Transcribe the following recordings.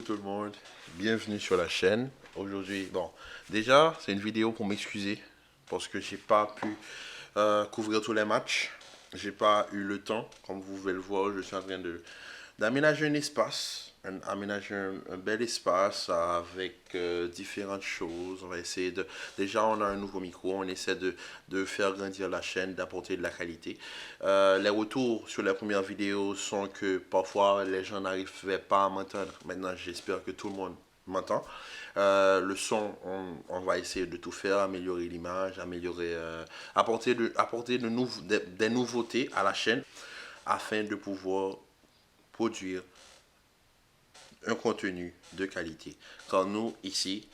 Tout le monde, bienvenue sur la chaîne. Aujourd'hui, déjà, c'est une vidéo pour m'excuser parce que j'ai pas pu couvrir tous les matchs. J'ai pas eu le temps, comme vous pouvez le voir, je suis en train d'aménager un espace, aménager un bel espace avec différentes choses. On va essayer de... Déjà, on a un nouveau micro, on essaie de faire grandir la chaîne, d'apporter de la qualité. Les retours sur les premières vidéos sont que parfois les gens n'arrivaient pas à m'entendre. Maintenant, j'espère que tout le monde m'entend. Le son, on va essayer de tout faire, améliorer l'image, apporter des nouveautés à la chaîne afin de pouvoir produire un contenu de qualité. Car nous, ici,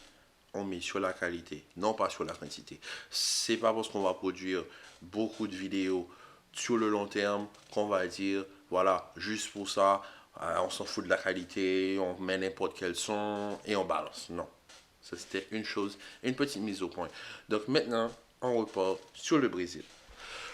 on met sur la qualité, non pas sur la quantité. C'est pas parce qu'on va produire beaucoup de vidéos sur le long terme qu'on va dire, voilà, juste pour ça, on s'en fout de la qualité, on met n'importe quel son et on balance. Non. Ça, c'était une chose, une petite mise au point. Donc maintenant, on repart sur le Brésil.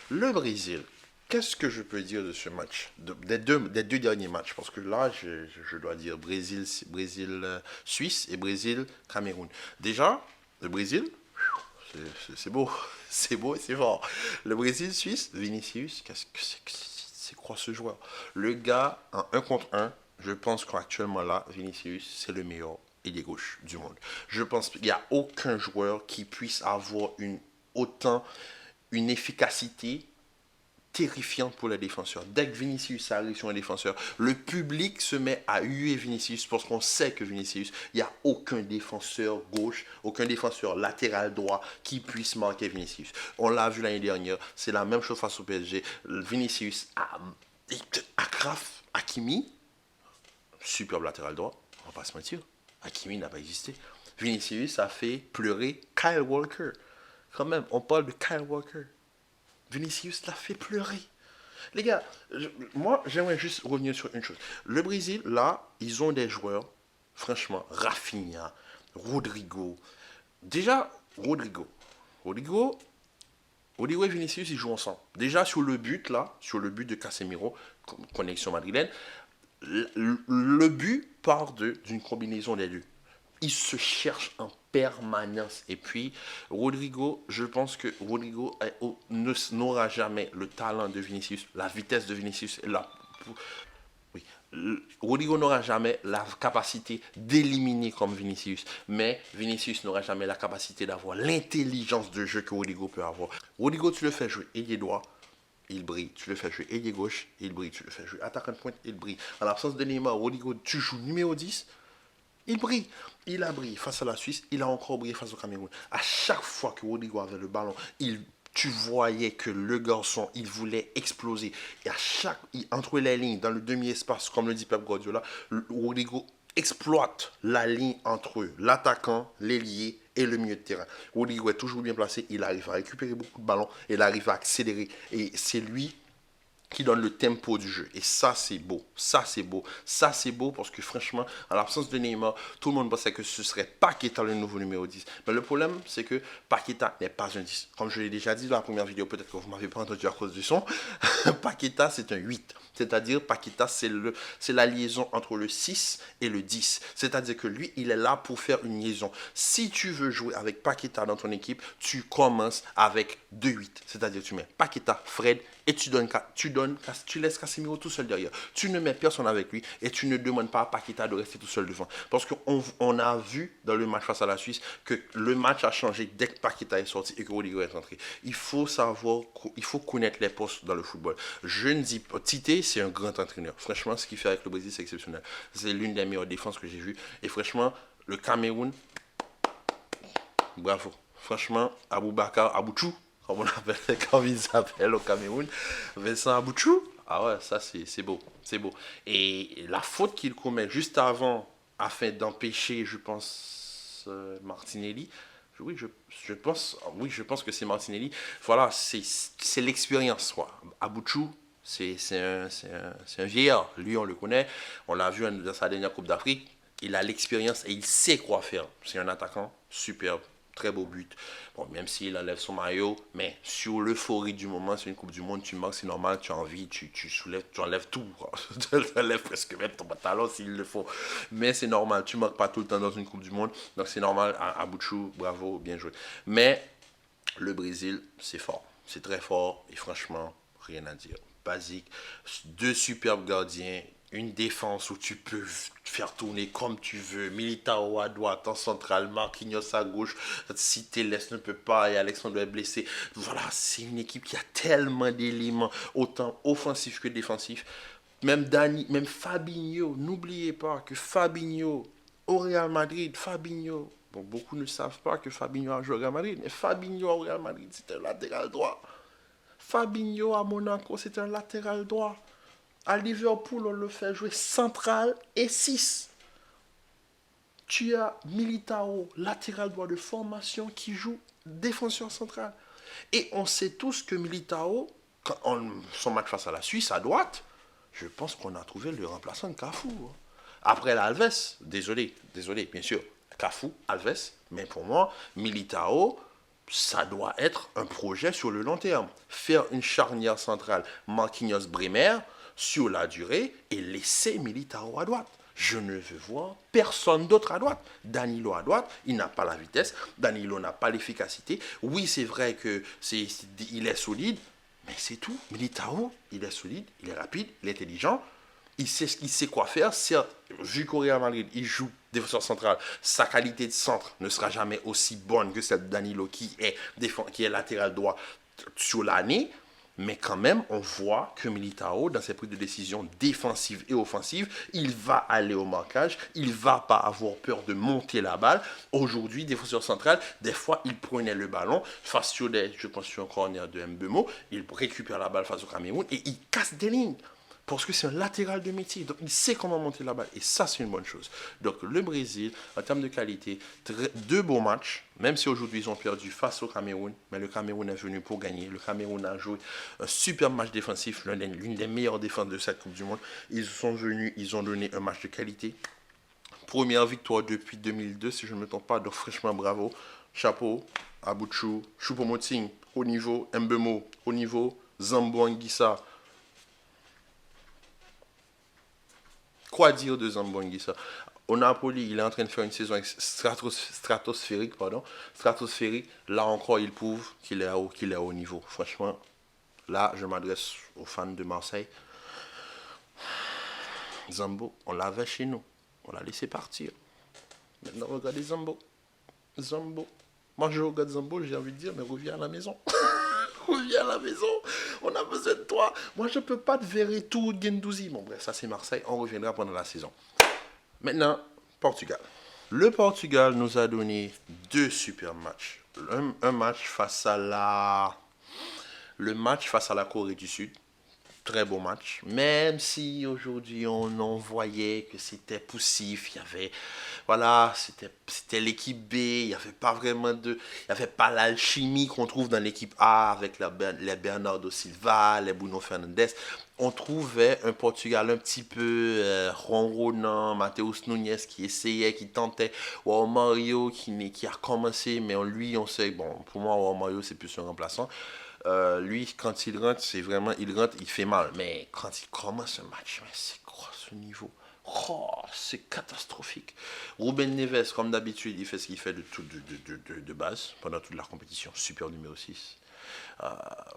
Le Brésil, qu'est-ce que je peux dire de ce match, des deux derniers matchs? Parce que là, je dois dire Brésil-Suisse et Brésil-Cameroun. Déjà, le Brésil, c'est beau, c'est beau et c'est fort. Le Brésil-Suisse, Vinicius, qu'est-ce que c'est quoi ce joueur? Le gars, en un contre un, je pense qu'actuellement là, Vinicius, c'est le meilleur ailier gauche du monde. Je pense qu'il n'y a aucun joueur qui puisse avoir autant une efficacité terrifiante pour les défenseurs. Dès que Vinicius arrive sur un défenseur, le public se met à huer Vinicius parce qu'on sait que Vinicius, il n'y a aucun défenseur gauche, aucun défenseur latéral droit qui puisse marquer Vinicius. On l'a vu l'année dernière, c'est la même chose face au PSG. Vinicius a Achraf Hakimi, superbe latéral droit, on va pas se mentir. Hakimi n'a pas existé. Vinicius a fait pleurer Kyle Walker. Quand même, on parle de Kyle Walker. Vinicius l'a fait pleurer. Les gars, moi, j'aimerais juste revenir sur une chose. Le Brésil, là, ils ont des joueurs, franchement, Rafinha, Rodrigo. Déjà, Rodrigo et Vinicius, ils jouent ensemble. Déjà, sur le but, là, sur le but de Casemiro, connexion madrilène, le but part d'une combinaison des deux. Il se cherche en permanence. Et puis, Rodrigo, je pense que Rodrigo n'aura jamais le talent de Vinicius, la vitesse de Vinicius. Oui. Rodrigo n'aura jamais la capacité d'éliminer comme Vinicius. Mais Vinicius n'aura jamais la capacité d'avoir l'intelligence de jeu que Rodrigo peut avoir. Rodrigo, tu le fais jouer ailier droit, il brille. Tu le fais jouer ailier gauche, il brille. Tu le fais jouer attaquant de pointe, il brille. En l'absence de Neymar, Rodrigo, tu joues numéro 10, il brille. Il a brillé face à la Suisse. Il a encore brillé face au Cameroun. À chaque fois que Rodrigo avait le ballon, tu voyais que le garçon, il voulait exploser. Et entre les lignes, dans le demi-espace, comme le dit Pep Guardiola, Rodrigo exploite la ligne entre l'attaquant, l'ailier et le milieu de terrain. Rodrigo est toujours bien placé. Il arrive à récupérer beaucoup de ballons. Il arrive à accélérer. Et c'est lui qui donne le tempo du jeu. Et ça, c'est beau. Ça, c'est beau. Ça, c'est beau parce que franchement, en l'absence de Neymar, tout le monde pensait que ce serait Paqueta le nouveau numéro 10. Mais le problème, c'est que Paqueta n'est pas un 10. Comme je l'ai déjà dit dans la première vidéo, peut-être que vous ne m'avez pas entendu à cause du son, Paqueta, c'est un 8. C'est-à-dire, Paqueta, c'est la liaison entre le 6 et le 10. C'est-à-dire que lui, il est là pour faire une liaison. Si tu veux jouer avec Paqueta dans ton équipe, tu commences avec 2-8. C'est-à-dire, tu mets Paqueta, Fred, et tu laisses Casemiro tout seul derrière. Tu ne mets personne avec lui et tu ne demandes pas à Paqueta de rester tout seul devant. Parce qu'on a vu dans le match face à la Suisse que le match a changé dès que Paqueta est sorti et que Rodrigo est entré. Il faut connaître les postes dans le football. Je ne dis pas, Tite, c'est un grand entraîneur. Franchement, ce qu'il fait avec le Brésil, c'est exceptionnel. C'est l'une des meilleures défenses que j'ai vues. Et franchement, le Cameroun, bravo. Franchement, Aboubakar Abouchou, comme on appelle, comme ils s'appellent au Cameroun, Vincent Abouchou, ah ouais, ça c'est beau, c'est beau. Et la faute qu'il commet juste avant, afin d'empêcher, je pense, Martinelli, je pense que c'est Martinelli. Voilà, c'est l'expérience, quoi. Abouchou, c'est un vieillard. Lui, on le connaît. On l'a vu dans sa dernière Coupe d'Afrique. Il a l'expérience et il sait quoi faire. C'est un attaquant superbe. Très beau but. Bon, même s'il enlève son maillot, mais sur l'euphorie du moment, c'est une Coupe du Monde, tu marques, c'est normal, tu as envie, tu soulèves, tu enlèves tout. Tu enlèves presque même ton pantalon s'il le faut. Mais c'est normal, tu marques pas tout le temps dans une Coupe du Monde, donc c'est normal. Abouchou, bravo, bien joué. Mais le Brésil, c'est fort. C'est très fort et franchement, rien à dire. Basique. Deux superbes gardiens. Une défense où tu peux faire tourner comme tu veux. Militao à droite, en centrale, Marquinhos à gauche. Si Telles ne peut pas et Alexandre est blessé. Voilà, c'est une équipe qui a tellement d'éléments, autant offensifs que défensifs. Même Dani, même Fabinho, n'oubliez pas que Fabinho au Real Madrid, Fabinho, bon, beaucoup ne savent pas que Fabinho a joué au Real Madrid, mais Fabinho au Real Madrid, c'était un latéral droit. Fabinho à Monaco, c'était un latéral droit. À Liverpool, on le fait jouer central et 6. Tu as Militao, latéral droit de formation, qui joue défenseur central. Et on sait tous que Militao, son match face à la Suisse à droite, je pense qu'on a trouvé le remplaçant de Cafu. Après l'Alves, désolé, bien sûr, Cafu, Alves, mais pour moi, Militao, ça doit être un projet sur le long terme. Faire une charnière centrale Marquinhos-Bremer sur la durée et laisser Militao à droite. Je ne veux voir personne d'autre à droite. Danilo à droite, il n'a pas la vitesse. Danilo n'a pas l'efficacité. Oui, c'est vrai que il est solide, mais c'est tout. Militao, il est solide, il est rapide, il est intelligent. Il sait quoi faire. Certes, vu qu'au Real Madrid, il joue défenseur central, sa qualité de centre ne sera jamais aussi bonne que celle de Danilo qui est latéral droit sur l'année. Mais quand même, on voit que Militao, dans ses prises de décision défensives et offensives, il va aller au marquage, il ne va pas avoir peur de monter la balle. Aujourd'hui, défenseur central, des fois, il prenait le ballon face sur je pense sur un corner de Mbemo, il récupère la balle face au Cameroun et il casse des lignes. Parce que c'est un latéral de métier. Donc, il sait comment monter la balle. Et ça, c'est une bonne chose. Donc, le Brésil, en termes de qualité, deux beaux matchs. Même si aujourd'hui, ils ont perdu face au Cameroun. Mais le Cameroun est venu pour gagner. Le Cameroun a joué un super match défensif. L'une des meilleures défenses de cette Coupe du Monde. Ils sont venus, ils ont donné un match de qualité. Première victoire depuis 2002, si je ne me trompe pas. Donc, franchement, bravo. Chapeau, Abouchou, Choupo-Moting, au niveau. Mbemo, au niveau. Zambo Anguissa. Quoi dire de Zambonguissa? Au Napoli, il est en train de faire une saison stratosphérique, pardon. Stratosphérique. Là encore, il prouve qu'il est à haut niveau. Franchement, là, je m'adresse aux fans de Marseille. Zambo, on l'avait chez nous. On l'a laissé partir. Maintenant, regardez Zambo. Zambo. Moi, je regarde Zambo, j'ai envie de dire, mais reviens à la maison. Reviens à la maison. On a besoin de toi. Moi, je ne peux pas te verrer tout Gendouzi. Bon, bref, ça, c'est Marseille. On reviendra pendant la saison. Maintenant, Portugal. Le Portugal nous a donné deux super matchs. Un match face à le match face à la Corée du Sud. Très beau match. Même si aujourd'hui on en voyait que c'était poussif, il y avait, voilà, c'était l'équipe B, il n'y avait pas vraiment il n'y avait pas l'alchimie qu'on trouve dans l'équipe A avec les Bernardo Silva, les Bruno Fernandes. On trouvait un Portugal un petit peu ronronnant, Mateus Nunes qui essayait, qui tentait, ou Mario qui a commencé, mais lui on sait, bon, pour moi Mario c'est plus un remplaçant. Lui, quand il rentre, c'est vraiment, il rentre, il fait mal. Mais quand il commence un match, c'est quoi ce niveau? Oh, c'est catastrophique. Ruben Neves, comme d'habitude, il fait ce qu'il fait de base pendant toute la compétition. Super numéro 6.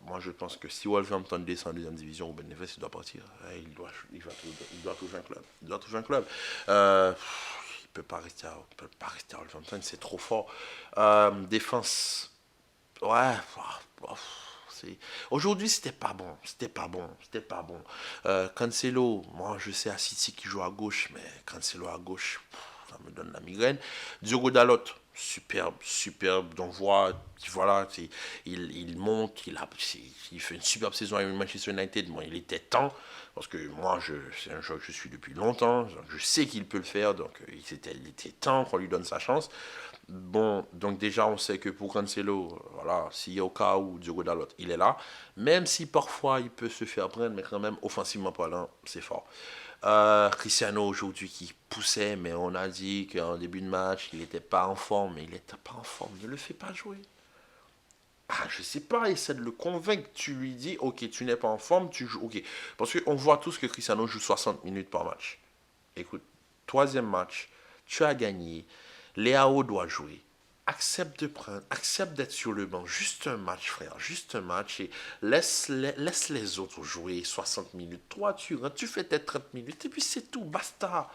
Moi, je pense que si Wolverhampton descend en deuxième division, Ruben Neves, il doit partir. Il doit trouver un club. Il doit trouver un club. Il peut pas rester à Wolverhampton, c'est trop fort. Défense. Ouais. Aujourd'hui, c'était pas bon. Cancelo, moi je sais à City qui joue à gauche, mais Cancelo à gauche, ça me donne la migraine. Diogo Dalot, superbe. On voit, voilà, il monte, il fait une superbe saison avec Manchester United. Bon, il était temps, parce que moi, c'est un joueur que je suis depuis longtemps, donc je sais qu'il peut le faire, donc il était temps qu'on lui donne sa chance. Bon, donc déjà, on sait que pour Cancelo, voilà, s'il y a au cas où Diogo Dalot, il est là. Même si parfois il peut se faire prendre, mais quand même, offensivement parlant, c'est fort. Cristiano aujourd'hui qui poussait, mais on a dit qu'en début de match, il n'était pas en forme, mais il n'était pas en forme. Ne le fais pas jouer. Ah, je sais pas, essaie de le convaincre. Tu lui dis, ok, tu n'es pas en forme, tu joues, ok. Parce qu'on voit tous que Cristiano joue 60 minutes par match. Écoute, troisième match, tu as gagné. Léao doit jouer. Accepte de prendre, accepte d'être sur le banc. Juste un match, frère. Juste un match. Et laisse les autres jouer 60 minutes. Toi, tu rentres, tu fais tes 30 minutes. Et puis c'est tout, basta.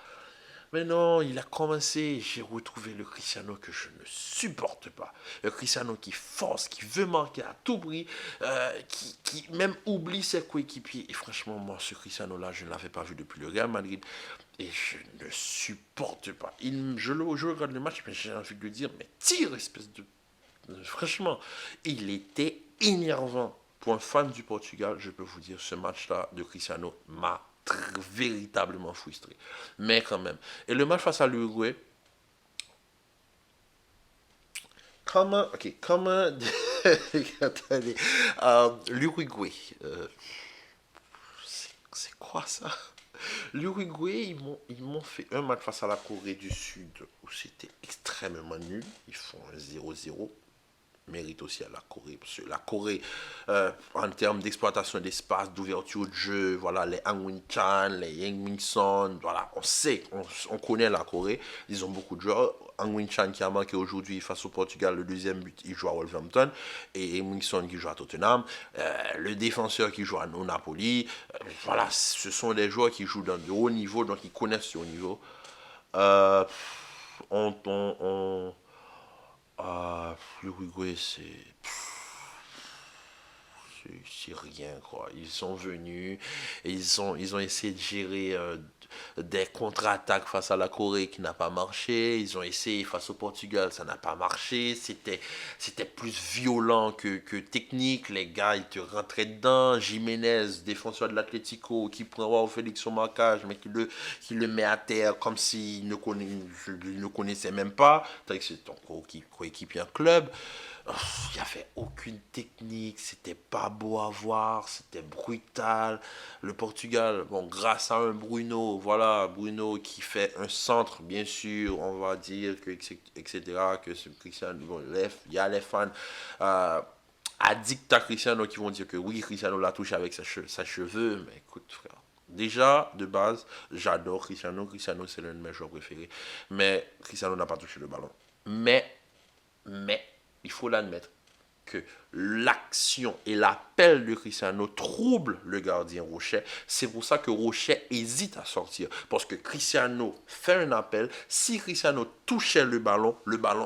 Mais non, il a commencé. J'ai retrouvé le Cristiano que je ne supporte pas. Le Cristiano qui force, qui veut marquer à tout prix, qui même oublie ses coéquipiers. Et franchement, moi, ce Cristiano-là, je ne l'avais pas vu depuis le Real Madrid. Et je ne supporte pas. Je regarde le match, mais j'ai envie de lui dire, mais tire, espèce de... Franchement, il était énervant. Pour un fan du Portugal, je peux vous dire, ce match-là de Cristiano m'a véritablement frustré. Mais quand même. Et le match face à l'Uruguay, comment... Attendez. L'Uruguay, c'est quoi ça? L'Uruguay, ils m'ont fait un match face à la Corée du Sud où c'était extrêmement nul. Ils font un 0-0. Mérite aussi à la Corée. Parce que la Corée, en termes d'exploitation d'espace, d'ouverture de jeu, voilà, les Han Win-chan, les Yang Min-son, voilà, on sait, on connaît la Corée. Ils ont beaucoup de joueurs. Han Win-chan qui a marqué aujourd'hui face au Portugal, le deuxième but, il joue à Wolverhampton. Et Yang Min-son qui joue à Tottenham. Le défenseur qui joue au Napoli. Voilà, ce sont des joueurs qui jouent dans de haut niveau, donc ils connaissent ce haut niveau. Euh, on, on, on L'Uruguay, c'est rien, quoi. Ils sont venus et ils ont essayé de gérer des contre-attaques face à la Corée qui n'a pas marché. Ils ont essayé face au Portugal, ça n'a pas marché. C'était plus violent que technique. Les gars, ils te rentraient dedans. Jiménez, défenseur de l'Atlético, qui prend au Félix son marquage, mais qui le met à terre comme s'il ne connaissait même pas. C'est ton coéquipier en club. Il n'y avait aucune technique, c'était pas beau à voir, c'était brutal. Le Portugal, bon, grâce à un Bruno, voilà, Bruno qui fait un centre, bien sûr, on va dire que, etc., que ce Cristiano, bon, il y a les fans addicts à Cristiano qui vont dire que oui, Cristiano l'a touché avec ses cheveux, mais écoute, frère. Déjà, de base, j'adore Cristiano. Cristiano, c'est l'un de mes joueurs préférés. Mais Cristiano n'a pas touché le ballon. Mais, il faut l'admettre, que l'action et l'appel de Cristiano troublent le gardien Rochet. C'est pour ça que Rochet hésite à sortir. Parce que Cristiano fait un appel. Si Cristiano touchait le ballon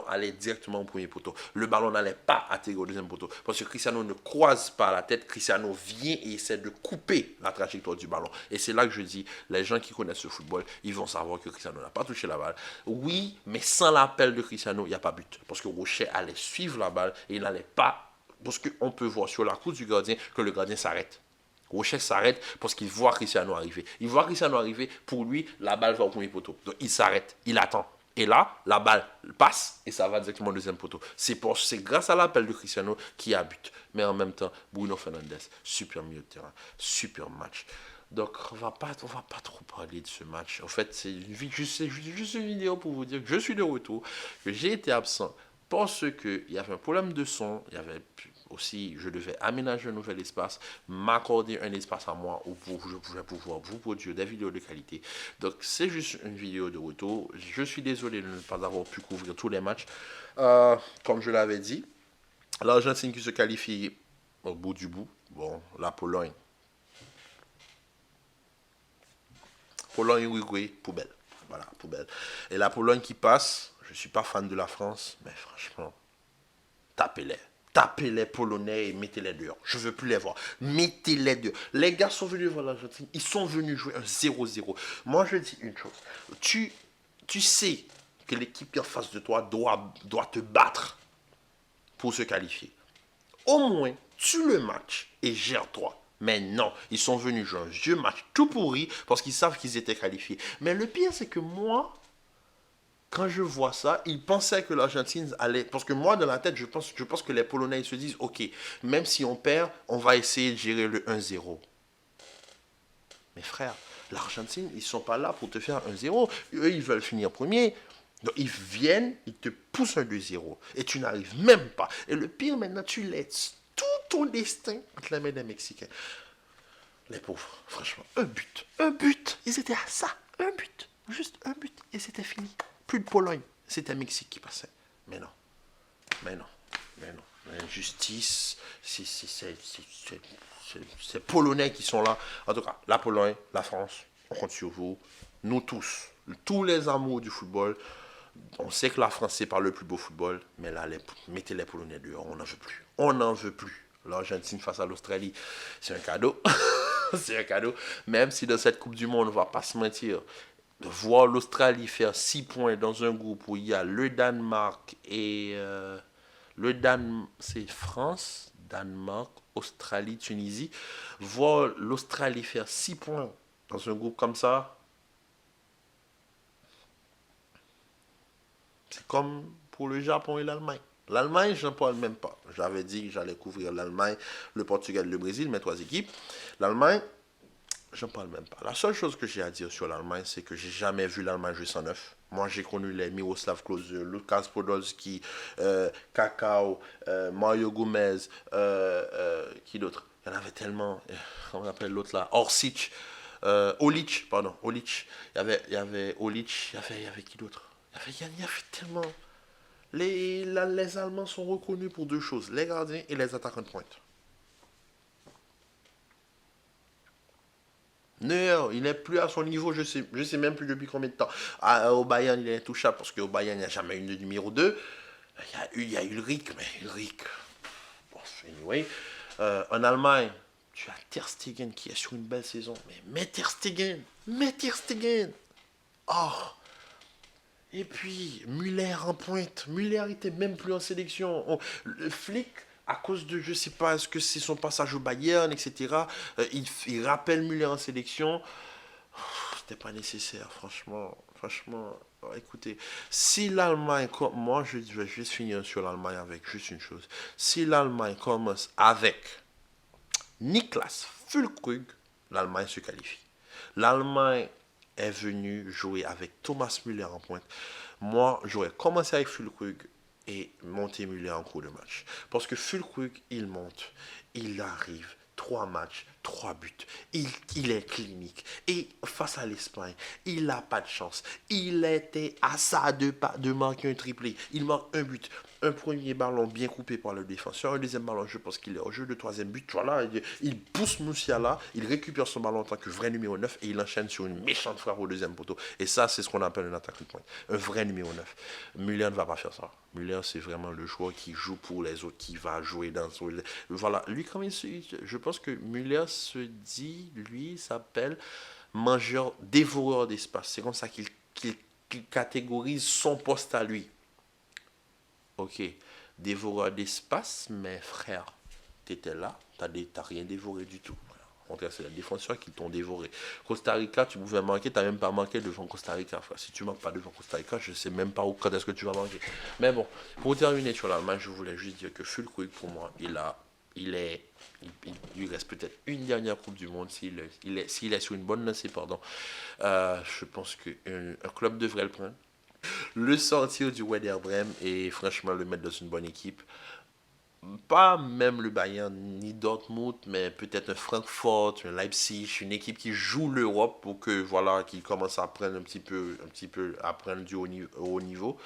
allait directement au premier poteau. Le ballon n'allait pas atterrir au deuxième poteau. Parce que Cristiano ne croise pas la tête. Cristiano vient et essaie de couper la trajectoire du ballon. Et c'est là que je dis, les gens qui connaissent le football, ils vont savoir que Cristiano n'a pas touché la balle. Oui, mais sans l'appel de Cristiano, il n'y a pas but. Parce que Rochet allait suivre la balle et il n'allait pas. Parce qu'on peut voir sur la course du gardien que le gardien s'arrête. Rochet s'arrête parce qu'il voit Cristiano arriver. Il voit Cristiano arriver, pour lui, la balle va au premier poteau. Donc il s'arrête, il attend. Et là, la balle passe et ça va directement au deuxième poteau. C'est grâce à l'appel de Cristiano qu'il y a but. Mais en même temps, Bruno Fernandes, super milieu de terrain, super match. Donc, on va pas trop parler de ce match. En fait, c'est juste une vidéo pour vous dire que je suis de retour, que j'ai été absent parce qu'il y avait un problème de son, il y avait aussi, je devais aménager un nouvel espace, m'accorder un espace à moi où je pouvais pouvoir vous produire des vidéos de qualité. Donc, c'est juste une vidéo de retour. Je suis désolé de ne pas avoir pu couvrir tous les matchs. Comme je l'avais dit, l'Argentine qui se qualifie au bout du bout. Bon, la Pologne, Uruguay, poubelle. Voilà, poubelle. Et la Pologne qui passe, je ne suis pas fan de la France, mais franchement, tapez-les. Tapez les Polonais et mettez-les dehors. Je ne veux plus les voir. Mettez-les dehors. Les gars sont venus voir l'Argentine. Ils sont venus jouer un 0-0. Moi, je dis une chose. Tu sais que l'équipe qui est en face de toi doit te battre pour se qualifier. Au moins, tue le match et gère-toi. Mais non, ils sont venus jouer un vieux match tout pourri parce qu'ils savent qu'ils étaient qualifiés. Mais le pire, c'est que moi, quand je vois ça, ils pensaient que l'Argentine allait... Parce que moi, dans la tête, je pense que les Polonais ils se disent, ok, même si on perd, on va essayer de gérer le 1-0. Mais frère, L'Argentine, ils sont pas là pour te faire 1-0. Eux, ils veulent finir premier. Donc, ils viennent, ils te poussent un 2-0. Et tu n'arrives même pas. Et le pire, maintenant, tu laisses tout ton destin entre les mains des Mexicains. Les pauvres, franchement, un but. Un but. Ils étaient à ça. Un but. Juste un but. Et c'était fini. Plus de Pologne. C'était Mexique qui passait. Mais non. Mais non. Mais non. L'injustice, c'est Polonais qui sont là. En tout cas, la Pologne, la France, on compte sur vous. Nous tous les amours du football. On sait que la France, c'est pas le plus beau football. Mais là, mettez les Polonais dehors. On n'en veut plus. On n'en veut plus. L'Argentine face à l'Australie, c'est un cadeau. C'est un cadeau. Même si dans cette Coupe du Monde, on ne va pas se mentir, de voir l'Australie faire 6 points dans un groupe où il y a le Danemark et c'est France, Danemark, Australie, Tunisie. Voir l'Australie faire 6 points dans un groupe comme ça, c'est comme pour le Japon et l'Allemagne. L'Allemagne, je n'en parle même pas. J'avais dit que j'allais couvrir l'Allemagne, le Portugal, le Brésil, mes 3 équipes. L'Allemagne, j'en parle même pas. La seule chose que j'ai à dire sur l'Allemagne, c'est que j'ai jamais vu l'Allemagne jouer sans neuf. Moi, j'ai connu les Miroslav Klose, Lukas Podolski, Kakao, Mario Gomez, qui d'autre? Il y en avait tellement. Comment on appelle l'autre là? Orsic, Olic, pardon, Olic. Il y avait Olic, il y avait qui d'autre? Il y avait tellement. Les Allemands sont reconnus pour 2 choses, les gardiens et les attaquants de pointe. Non, il n'est plus à son niveau, je sais même plus depuis combien de temps. Au Bayern, il est intouchable parce qu'au Bayern, il n'y a jamais eu de numéro 2. Il y a Ulrich, mais Ulrich. Bon, anyway. En Allemagne, tu as Ter Stegen qui est sur une belle saison. Mais Ter Stegen, Oh. Et puis, Müller en pointe. Müller était même plus en sélection. Le flic, à cause de, je sais pas, est-ce que c'est son passage au Bayern, etc. Il rappelle Müller en sélection. C'était pas nécessaire, franchement. Franchement, écoutez, si l'Allemagne, moi je vais juste finir sur l'Allemagne avec juste une chose. Si l'Allemagne commence avec Niklas Füllkrug, l'Allemagne se qualifie. L'Allemagne est venue jouer avec Thomas Müller en pointe. Moi, j'aurais commencé avec Füllkrug et monté Müller en cours de match. Parce que Füllkrug, il monte, il arrive, 3 matchs, 3 buts. Il est clinique. Et face à l'Espagne, il n'a pas de chance. Il était à ça de marquer un triplé. Il marque un but. Un premier ballon bien coupé par le défenseur. Un deuxième ballon, je pense qu'il est au jeu. Le troisième but, voilà, il pousse Moussiala. Il récupère son ballon en tant que vrai numéro 9 et il enchaîne sur une méchante frappe au deuxième poteau. Et ça, c'est ce qu'on appelle un attaque de pointe. Un vrai numéro 9. Müller ne va pas faire ça. Müller, c'est vraiment le joueur qui joue pour les autres, qui va jouer dans son... Voilà, lui, je pense que Müller se dit, lui, s'appelle mangeur, dévoreur d'espace. C'est comme ça qu'il catégorise son poste à lui. Ok, dévoreur d'espace, mais frère, t'étais là, t'as rien dévoré du tout. Au contraire, c'est les défenseurs qui t'ont dévoré. Costa Rica, tu pouvais manquer, t'as même pas manqué devant Costa Rica, frère. Si tu manques pas devant Costa Rica, je sais même pas quand est-ce que tu vas manquer. Mais bon, pour terminer sur l'Allemagne, je voulais juste dire que Füllkrug, pour moi, il lui reste peut-être une dernière Coupe du Monde s'il est sur une bonne lancée, pardon. Je pense qu'un club devrait le prendre, le sortir du Werder Bremen et franchement le mettre dans une bonne équipe. Pas même le Bayern ni Dortmund, mais peut-être un Francfort, un Leipzig, une équipe qui joue l'Europe pour que voilà, qu'il commence à prendre un petit peu à prendre du haut niveau.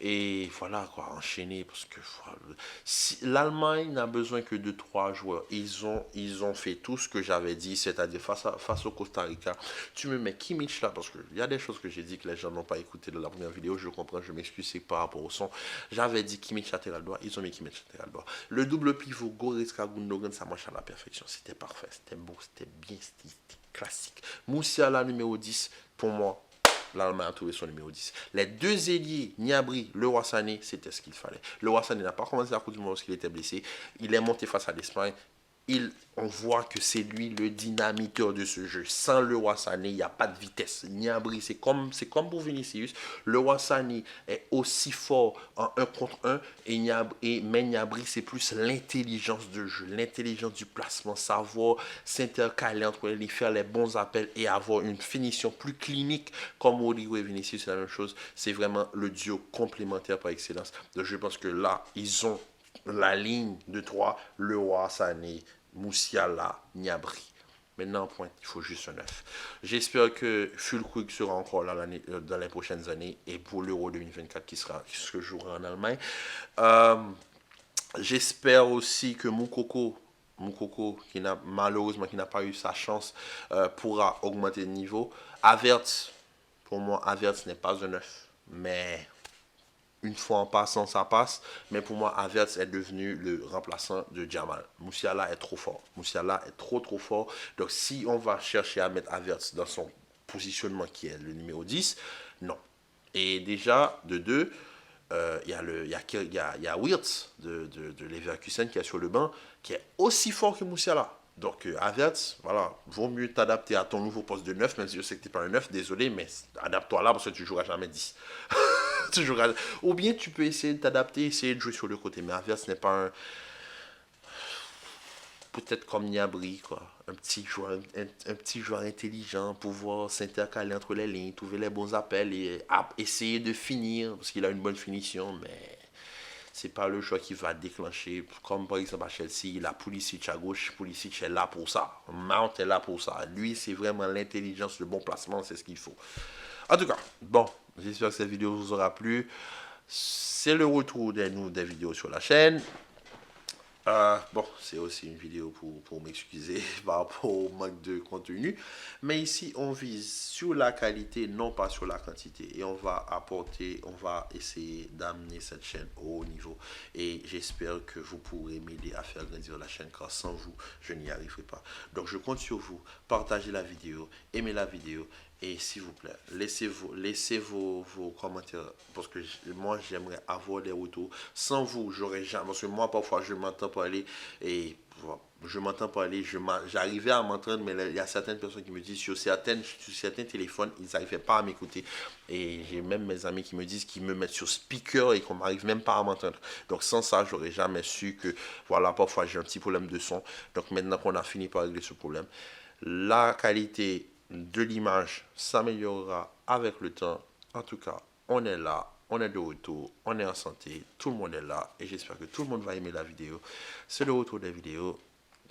Et voilà quoi, enchaîner parce que voilà, si, l'Allemagne n'a besoin que de 3 joueurs. Ils ont fait tout ce que j'avais dit, c'est-à-dire face au Costa Rica. Tu me mets Kimmich là parce qu'il y a des choses que j'ai dit que les gens n'ont pas écouté de la première vidéo. Je comprends, je m'excuse, c'est par rapport au son. J'avais dit Kimmich latéral droit, ils ont mis Kimmich latéral droit. Le double pivot Goretzka Gundogan, ça marche à la perfection. C'était parfait, c'était beau, c'était bien, c'était classique. Moussiala numéro 10, pour moi. L'Allemagne a trouvé son numéro 10. Les 2 ailiers, Gnabry, Leroy Sané, c'était ce qu'il fallait. Leroy Sané n'a pas commencé la Coupe du Monde parce qu'il était blessé. Il est monté face à l'Espagne. on voit que c'est lui le dynamiteur de ce jeu. Sans Leroy Sané, il n'y a pas de vitesse. Gnabry, c'est comme pour Vinicius. Leroy Sané est aussi fort en 1 contre 1. Mais Gnabry, c'est plus l'intelligence de jeu, l'intelligence du placement, savoir s'intercaler entre les faire les bons appels et avoir une finition plus clinique comme Rodrigo et Vinicius, c'est la même chose. C'est vraiment le duo complémentaire par excellence. Donc je pense que là, ils ont la ligne de 3, Leroy Sané, Musiala, Gnabry. Maintenant, en pointe, il faut juste un 9. J'espère que Füllkrug sera encore là dans les prochaines années et pour l'Euro 2024 qui se jouera en Allemagne. J'espère aussi que Moukoko, qui n'a malheureusement qui n'a pas eu sa chance, pourra augmenter de niveau. Havertz, pour moi, Havertz n'est pas un 9, mais une fois en passant, ça passe. Mais pour moi, Havertz est devenu le remplaçant de Jamal. Musiala est trop fort. Musiala est trop fort. Donc, si on va chercher à mettre Havertz dans son positionnement qui est le numéro 10, non. Et déjà, de 2, il y a Wirtz de Leverkusen qui est sur le banc, qui est aussi fort que Musiala. Donc, Havertz, voilà, vaut mieux t'adapter à ton nouveau poste de 9, même si je sais que tu n'es pas un 9, désolé, mais adapte-toi là parce que tu ne joueras jamais 10. Ou bien tu peux essayer de t'adapter, essayer de jouer sur le côté. Mais Havertz n'est pas un. Peut-être comme Gnabry, quoi. Un petit joueur intelligent, pouvoir s'intercaler entre les lignes, trouver les bons appels et essayer de finir, parce qu'il a une bonne finition, mais c'est pas le choix qui va déclencher. Comme par exemple à Chelsea, il a Pulisic à gauche, Pulisic est là pour ça. Mount est là pour ça. Lui, c'est vraiment l'intelligence, le bon placement, c'est ce qu'il faut. En tout cas, bon, j'espère que cette vidéo vous aura plu. C'est le retour des vidéos sur la chaîne. Bon, c'est aussi une vidéo pour m'excuser par rapport au manque de contenu. Mais ici, on vise sur la qualité, non pas sur la quantité. Et on va essayer d'amener cette chaîne au haut niveau. Et j'espère que vous pourrez m'aider à faire grandir la chaîne, car sans vous, je n'y arriverai pas. Donc, je compte sur vous. Partagez la vidéo, aimez la vidéo. Et s'il vous plaît, laissez vos commentaires, parce que moi j'aimerais avoir des retours. Sans vous, j'aurais jamais, parce que moi parfois je m'entends parler et j'arrivais à m'entendre, mais il y a certaines personnes qui me disent sur certains téléphones, ils n'arrivaient pas à m'écouter. Et j'ai même mes amis qui me disent qu'ils me mettent sur speaker et qu'on n'arrive même pas à m'entendre. Donc sans ça, j'aurais jamais su que, voilà, parfois j'ai un petit problème de son. Donc maintenant qu'on a fini par régler ce problème, la qualité de l'image s'améliorera avec le temps. En tout cas, on est là, on est de retour, on est en santé, tout le monde est là et j'espère que tout le monde va aimer la vidéo. C'est le retour des vidéos.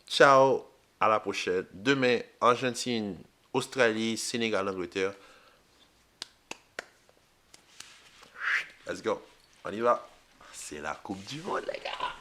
Ciao, à la prochaine. Demain, Argentine, Australie, Sénégal, Angleterre. Let's go, on y va. C'est la Coupe du Monde, les gars.